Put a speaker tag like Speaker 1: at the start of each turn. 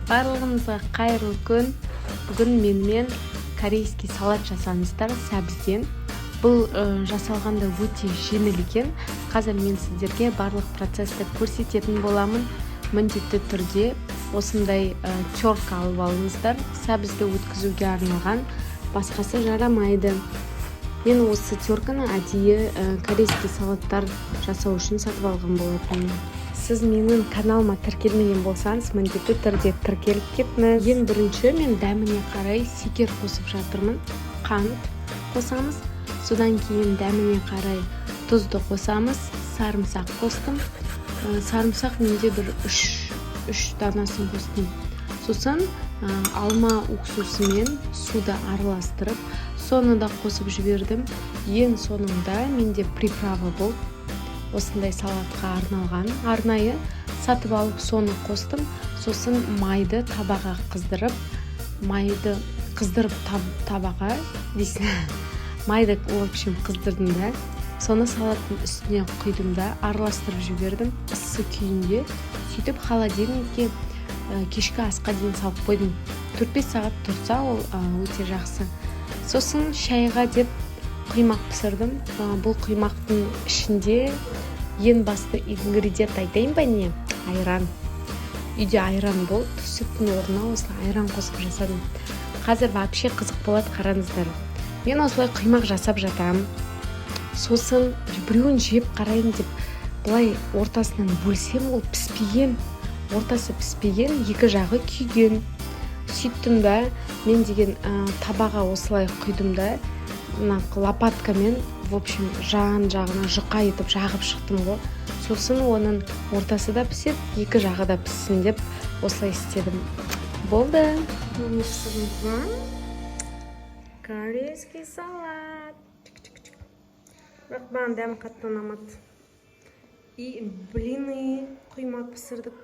Speaker 1: Барлығыңызға қайырлы күн. Бүгін менімен корейский салат жасаңыздар сәбізден. Бұл жасалғанда өте жеңіл екен. Қазір мен сіздерге барлық процессті көрсететін боламын. Міндетті түрде осындай терка алып алыңыздар. Сәбізді өткізуге арналған, басқасы жарамайды. Мен осы терканы әдейі корейский салаттар жасау үшін сатып алған болатынмын. Сіз менің каналыма тіркелмеген болсаңыз, міндетті түрде тіркеліп кетіңіз. Ең бірінші мен дәміне қарай шекер қосып жатырмын. Қант қосамыз. Содан кейін дәміне қарай тұзды қосамыз. Сарымсақ қостым. Сарымсақ менде бір 3 данасын қостым. Сосын алма уксусымен суды араластырып, соны да қосып жібердім. Ең соңында менде приправа болды. Осындай салатқа арналған. Арнайы сатып алып соны қостым. Сосын майды табаға қыздырып, табаға дейсің. Майды, в общем, қыздырдым да. Соны салаттың үстіне құйдым да, араластырып жібердім. Ыссы күйінде. Сөйтіп холодильникке кешкі асқа дейін салып қойдым. 4-5 сағат тұрса, ол өте жақсы. Сосын шайға деп құймақ пісірдім. Бұл құймақтың ішінде ең басты ингредиент айтайын ба не? Айран. Үйде айран болды. Сүттің орнына осылай айран қосып жасадым. Қазір вообще қызық болады, қараңыздар. Мен осылай құймақ жасап жатам. Сосын біреуін жеп қарайын деп, былай ортасынан бөлсем, ол піспеген. Ортасы піспеген, екі жағы күйген. Сөйттім да, мен деген табаға осылай құйдым да, лопаткамен, в общем, жағына жұқа етіп жағып шықтым ғой. Сосын оның ортасы да піседі, екі жағы да піссін деп осылай істедім. Болды. Корейский салат. Бірақ маған дәмі қатты ұнамады. И блины құймақ пісірдік.